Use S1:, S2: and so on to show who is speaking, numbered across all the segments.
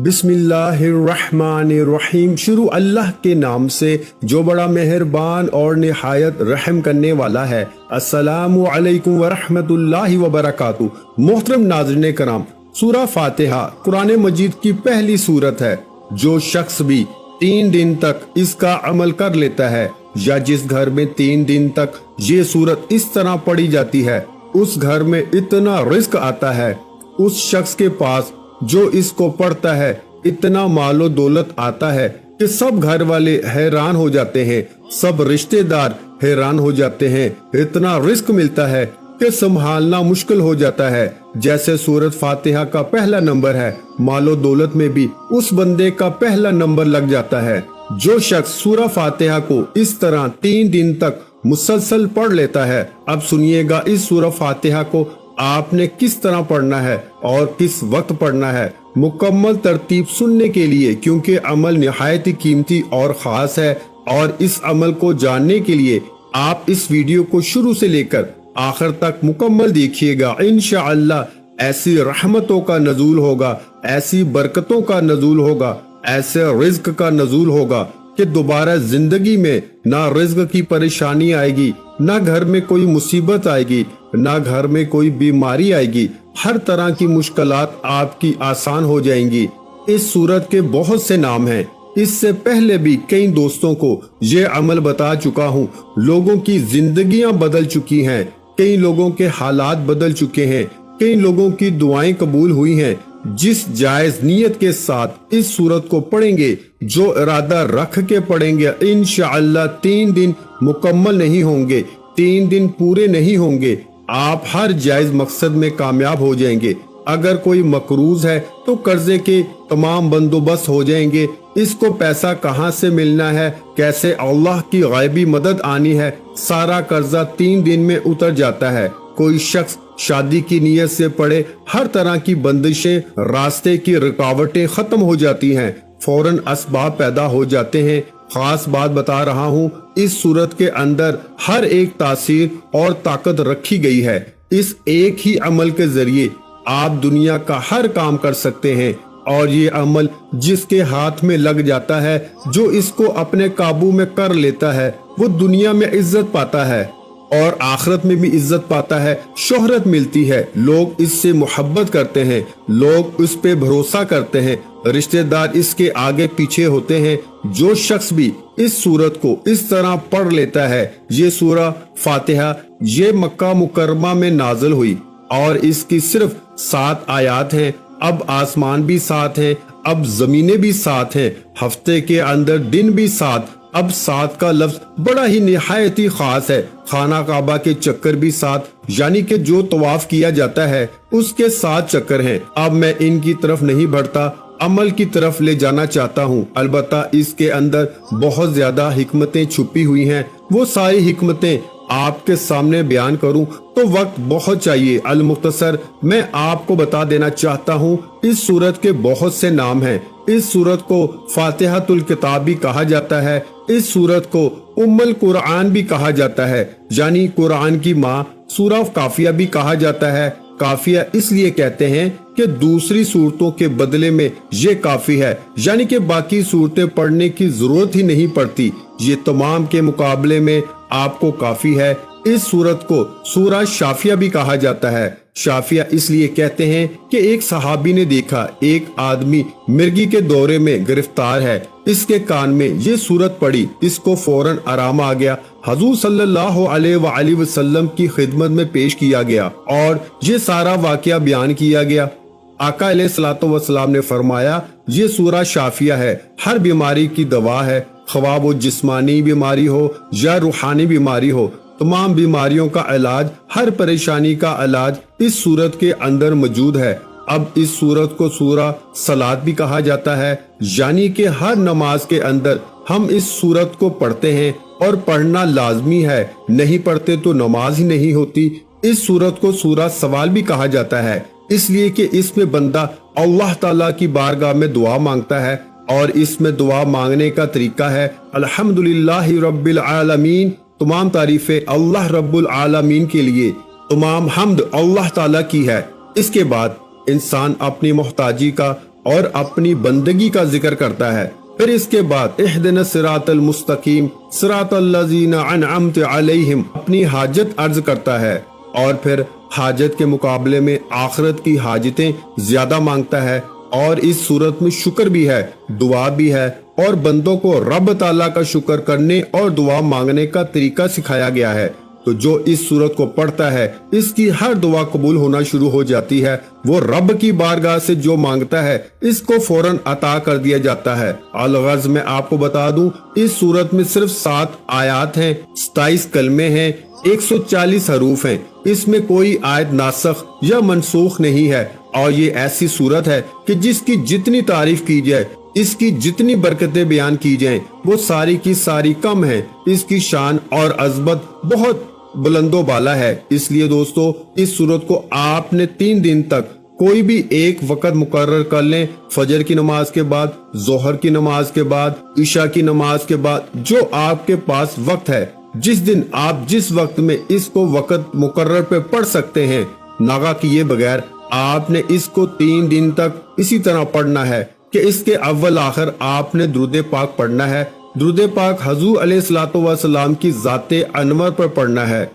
S1: بسم اللہ الرحمن الرحیم۔ شروع اللہ کے نام سے جو بڑا مہربان اور نہایت رحم کرنے والا ہے۔ السلام علیکم ورحمۃ اللہ وبرکاتہ۔ محترم ناظرین کرام، سورہ فاتحہ قرآن مجید کی پہلی سورت ہے۔ جو شخص بھی 3 دن تک اس کا عمل کر لیتا ہے، یا جس گھر میں 3 دن تک یہ سورت اس طرح پڑھی جاتی ہے، اس گھر میں اتنا رزق آتا ہے، اس شخص کے پاس جو اس کو پڑھتا ہے اتنا مال و دولت آتا ہے کہ سب گھر والے حیران ہو جاتے ہیں، سب رشتہ دار حیران ہو جاتے ہیں۔ اتنا رزق ملتا ہے کہ سنبھالنا مشکل ہو جاتا ہے۔ جیسے سورت فاتحہ کا پہلا نمبر ہے، مال و دولت میں بھی اس بندے کا پہلا نمبر لگ جاتا ہے۔ جو شخص سورہ فاتحہ کو اس طرح 3 دن تک مسلسل پڑھ لیتا ہے، اب سنیے گا اس سورہ فاتحہ کو آپ نے کس طرح پڑھنا ہے اور کس وقت پڑھنا ہے۔ مکمل ترتیب سننے کے لیے، کیونکہ عمل نہایت قیمتی اور خاص ہے، اور اس عمل کو جاننے کے لیے آپ اس ویڈیو کو شروع سے لے کر آخر تک مکمل دیکھیے گا۔ انشاءاللہ ایسی رحمتوں کا نزول ہوگا، ایسی برکتوں کا نزول ہوگا، ایسے رزق کا نزول ہوگا کہ دوبارہ زندگی میں نہ رزق کی پریشانی آئے گی، نہ گھر میں کوئی مصیبت آئے گی، نہ گھر میں کوئی بیماری آئے گی۔ ہر طرح کی مشکلات آپ کی آسان ہو جائیں گی۔ اس سورت کے بہت سے نام ہیں۔ اس سے پہلے بھی کئی دوستوں کو یہ عمل بتا چکا ہوں۔ لوگوں کی زندگیاں بدل چکی ہیں، کئی لوگوں کے حالات بدل چکے ہیں، کئی لوگوں کی دعائیں قبول ہوئی ہیں۔ جس جائز نیت کے ساتھ اس سورت کو پڑھیں گے، جو ارادہ رکھ کے پڑھیں گے، انشاءاللہ 3 دن مکمل نہیں ہوں گے، 3 دن پورے نہیں ہوں گے، آپ ہر جائز مقصد میں کامیاب ہو جائیں گے۔ اگر کوئی مقروض ہے تو قرضے کے تمام بندوبست ہو جائیں گے۔ اس کو پیسہ کہاں سے ملنا ہے، کیسے اللہ کی غیبی مدد آنی ہے، سارا قرضہ 3 دن میں اتر جاتا ہے۔ کوئی شخص شادی کی نیت سے پڑے، ہر طرح کی بندشیں، راستے کی رکاوٹیں ختم ہو جاتی ہیں، فوراً اسباب پیدا ہو جاتے ہیں۔ خاص بات بتا رہا ہوں، اس صورت کے اندر ہر ایک تاثیر اور طاقت رکھی گئی ہے۔ اس ایک ہی عمل کے ذریعے آپ دنیا کا ہر کام کر سکتے ہیں، اور یہ عمل جس کے ہاتھ میں لگ جاتا ہے، جو اس کو اپنے قابو میں کر لیتا ہے، وہ دنیا میں عزت پاتا ہے اور آخرت میں بھی عزت پاتا ہے، شہرت ملتی ہے، لوگ اس سے محبت کرتے ہیں، لوگ اس پہ بھروسہ کرتے ہیں، رشتہ دار اس کے آگے پیچھے ہوتے ہیں۔ جو شخص بھی اس سورت کو اس طرح پڑھ لیتا ہے، یہ سورہ فاتحہ یہ مکہ مکرمہ میں نازل ہوئی، اور اس کی صرف 7 آیات ہیں۔ اب آسمان بھی 7 ہیں، اب زمینیں بھی 7 ہیں، ہفتے کے اندر دن بھی 7۔ اب 7 کا لفظ بڑا ہی نہایت ہی خاص ہے۔ خانہ کعبہ کے چکر بھی 7، یعنی کہ جو طواف کیا جاتا ہے اس کے 7 چکر ہیں۔ اب میں ان کی طرف نہیں بڑھتا، عمل کی طرف لے جانا چاہتا ہوں۔ البتہ اس کے اندر بہت زیادہ حکمتیں چھپی ہوئی ہیں، وہ ساری حکمتیں آپ کے سامنے بیان کروں تو وقت بہت چاہیے۔ المختصر میں آپ کو بتا دینا چاہتا ہوں، اس سورت کے بہت سے نام ہیں۔ اس سورت کو فاتحۃ الکتاب بھی کہا جاتا ہے، اس سورت کو ام القرآن بھی کہا جاتا ہے، یعنی قرآن کی ماں۔ سورہ کافیہ بھی کہا جاتا ہے۔ کافیہ اس لیے کہتے ہیں کہ دوسری صورتوں کے بدلے میں یہ کافی ہے، یعنی کہ باقی صورتیں پڑھنے کی ضرورت ہی نہیں پڑتی، یہ تمام کے مقابلے میں آپ کو کافی ہے۔ اس سورت کو سورہ شافیہ بھی کہا جاتا ہے۔ شافیہ اس لیے کہتے ہیں کہ ایک صحابی نے دیکھا ایک آدمی مرگی کے دورے میں گرفتار ہے، اس کے کان میں یہ سورت پڑی، اس کو فوراً آرام آ گیا، حضور صلی اللہ علیہ وآلہ وسلم کی خدمت میں پیش کیا گیا اور یہ سارا واقعہ بیان کیا گیا۔ آقا علیہ الصلوۃ والسلام نے فرمایا، یہ سورہ شافیہ ہے، ہر بیماری کی دوا ہے، خواہ وہ جسمانی بیماری ہو یا روحانی بیماری ہو، تمام بیماریوں کا علاج، ہر پریشانی کا علاج اس سورت کے اندر موجود ہے۔ اب اس سورت کو سورہ صلاۃ بھی کہا جاتا ہے، یعنی کہ ہر نماز کے اندر ہم اس سورت کو پڑھتے ہیں، اور پڑھنا لازمی ہے، نہیں پڑھتے تو نماز ہی نہیں ہوتی۔ اس سورت کو سورہ سوال بھی کہا جاتا ہے، اس لیے کہ اس میں بندہ اللہ تعالیٰ کی بارگاہ میں دعا مانگتا ہے، اور اس میں دعا مانگنے کا طریقہ ہے الحمدللہ رب العالمین، تمام تعریفیں اللہ رب العالمین کے لیے، تمام حمد اللہ تعالیٰ کی ہے۔ اس کے بعد انسان اپنی محتاجی کا اور اپنی بندگی کا ذکر کرتا ہے۔ پھر اس کے بعد اہدنا الصراط المستقیم صراط الذین انعمت علیہم اپنی حاجت عرض کرتا ہے، اور پھر حاجت کے مقابلے میں آخرت کی حاجتیں زیادہ مانگتا ہے۔ اور اس صورت میں شکر بھی ہے، دعا بھی ہے، اور بندوں کو رب تعالیٰ کا شکر کرنے اور دعا مانگنے کا طریقہ سکھایا گیا ہے۔ تو جو اس صورت کو پڑھتا ہے اس کی ہر دعا قبول ہونا شروع ہو جاتی ہے۔ وہ رب کی بارگاہ سے جو مانگتا ہے اس کو فوراً عطا کر دیا جاتا ہے۔ الغرض میں آپ کو بتا دوں، اس صورت میں صرف 7 آیات ہیں، 27 کلمے ہیں، 140 حروف ہیں۔ اس میں کوئی آیت ناسخ یا منسوخ نہیں ہے، اور یہ ایسی صورت ہے کہ جس کی جتنی تعریف کی جائے، اس کی جتنی برکتیں بیان کی جائیں، وہ ساری کی ساری کم ہیں۔ اس کی شان اور عظمت بہت بلند و بالا ہے۔ اس لیے دوستو، اس صورت کو آپ نے 3 دن تک کوئی بھی ایک وقت مقرر کر لیں، فجر کی نماز کے بعد، ظہر کی نماز کے بعد، عشاء کی نماز کے بعد، جو آپ کے پاس وقت ہے، جس دن آپ جس وقت میں اس کو وقت مقرر پہ پڑھ سکتے ہیں، ناغہ کیے بغیر آپ نے اس کو 3 دن تک اسی طرح پڑھنا ہے کہ اس کے اول آخر آپ نے درود پاک پڑھنا ہے۔ درود پاک حضور علیہ الصلوۃ والسلام کی ذات انور پر پڑھنا ہے۔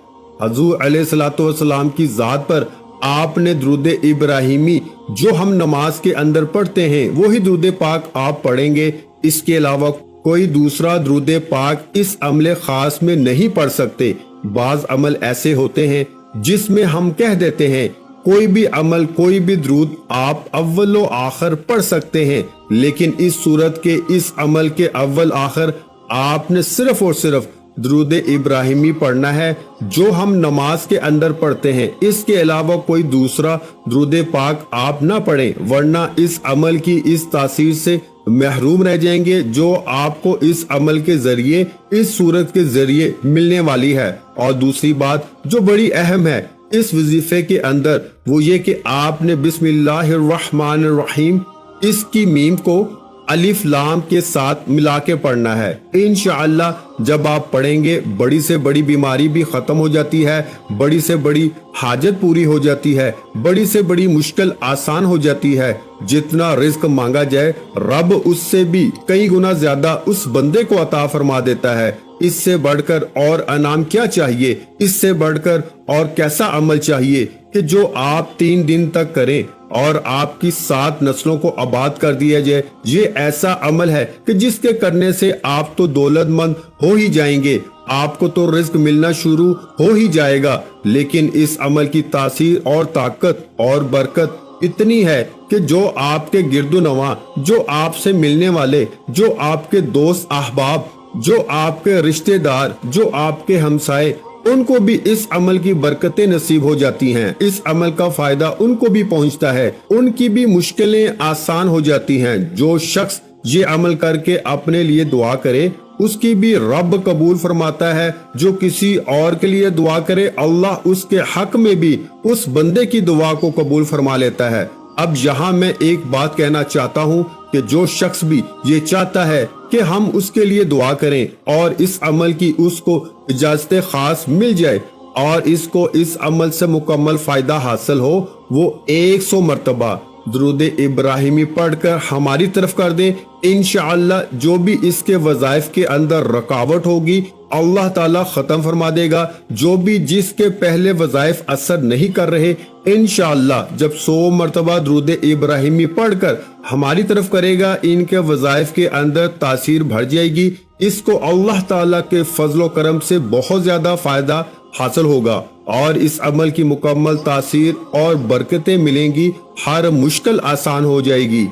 S1: حضور علیہ الصلوۃ والسلام کی ذات پر آپ نے درود ابراہیمی جو ہم نماز کے اندر پڑھتے ہیں وہی درود پاک آپ پڑھیں گے۔ اس کے علاوہ کوئی دوسرا درود پاک اس عمل خاص میں نہیں پڑھ سکتے۔ بعض عمل ایسے ہوتے ہیں جس میں ہم کہہ دیتے ہیں کوئی بھی عمل، کوئی بھی درود آپ اول و آخر پڑھ سکتے ہیں، لیکن اس صورت کے اس عمل کے اول آخر آپ نے صرف اور صرف درود ابراہیمی پڑھنا ہے جو ہم نماز کے اندر پڑھتے ہیں۔ اس کے علاوہ کوئی دوسرا درود پاک آپ نہ پڑھیں، ورنہ اس عمل کی اس تاثیر سے محروم رہ جائیں گے جو آپ کو اس عمل کے ذریعے، اس صورت کے ذریعے ملنے والی ہے۔ اور دوسری بات جو بڑی اہم ہے اس وظیفے کے اندر، وہ یہ کہ آپ نے بسم اللہ الرحمن الرحیم اس کی میم کو الف لام کے ساتھ ملا کے پڑھنا ہے۔ انشاءاللہ جب آپ پڑھیں گے بڑی سے بڑی بیماری بھی ختم ہو جاتی ہے، بڑی سے بڑی حاجت پوری ہو جاتی ہے، بڑی سے بڑی مشکل آسان ہو جاتی ہے۔ جتنا رزق مانگا جائے رب اس سے بھی کئی گنا زیادہ اس بندے کو عطا فرما دیتا ہے۔ اس سے بڑھ کر اور انعام کیا چاہیے، اس سے بڑھ کر اور کیسا عمل چاہیے کہ جو آپ 3 دن تک کریں اور آپ کی 7 نسلوں کو آباد کر دیا جائے۔ یہ ایسا عمل ہے کہ جس کے کرنے سے آپ تو دولت مند ہو ہی جائیں گے، آپ کو تو رزق ملنا شروع ہو ہی جائے گا، لیکن اس عمل کی تاثیر اور طاقت اور برکت اتنی ہے کہ جو آپ کے گرد و نواں، جو آپ سے ملنے والے، جو آپ کے دوست احباب، جو آپ کے رشتہ دار، جو آپ کے ہمسائے، ان کو بھی اس عمل کی برکتیں نصیب ہو جاتی ہیں، اس عمل کا فائدہ ان کو بھی پہنچتا ہے، ان کی بھی مشکلیں آسان ہو جاتی ہیں۔ جو شخص یہ عمل کر کے اپنے لیے دعا کرے اس کی بھی رب قبول فرماتا ہے، جو کسی اور کے لیے دعا کرے اللہ اس کے حق میں بھی اس بندے کی دعا کو قبول فرما لیتا ہے۔ اب یہاں میں ایک بات کہنا چاہتا ہوں کہ جو شخص بھی یہ چاہتا ہے کہ ہم اس کے لیے دعا کریں اور اس عمل کی اس کو اجازت خاص مل جائے اور اس کو اس عمل سے مکمل فائدہ حاصل ہو، وہ 100 مرتبہ درود ابراہیمی پڑھ کر ہماری طرف کر دیں۔ انشاءاللہ جو بھی اس کے وظائف کے اندر رکاوٹ ہوگی اللہ تعالیٰ ختم فرما دے گا۔ جو بھی جس کے پہلے وظائف اثر نہیں کر رہے، انشاءاللہ جب 100 مرتبہ درود ابراہیمی پڑھ کر ہماری طرف کرے گا، ان کے وظائف کے اندر تاثیر بڑھ جائے گی، اس کو اللہ تعالیٰ کے فضل و کرم سے بہت زیادہ فائدہ حاصل ہوگا اور اس عمل کی مکمل تاثیر اور برکتیں ملیں گی، ہر مشکل آسان ہو جائے گی۔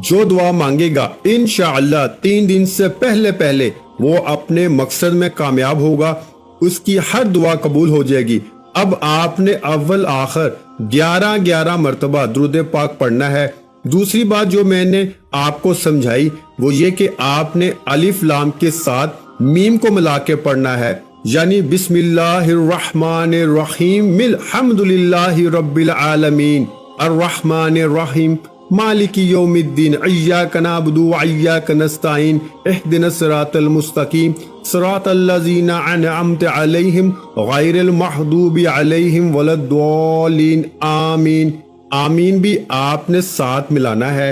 S1: جو دعا مانگے گا انشاءاللہ 3 دن سے پہلے وہ اپنے مقصد میں کامیاب ہوگا، اس کی ہر دعا قبول ہو جائے گی۔ اب آپ نے اول آخر 11 مرتبہ درود پاک پڑھنا ہے۔ دوسری بات جو میں نے آپ کو سمجھائی وہ یہ کہ آپ نے الف لام کے ساتھ میم کو ملا کے پڑھنا ہے، یعنی بسم اللہ الرحمن الرحیم الحمدللہ رب العالمین الرحمن الرحیم مالک یوم الدین ایاک نعبد و ایاک نستعین اہدنا الصراط المستقیم صراط الذین انعمت علیہم غیر المغضوب علیہم ولا الضالین آمین۔ آمین بھی آپ نے ساتھ ملانا ہے،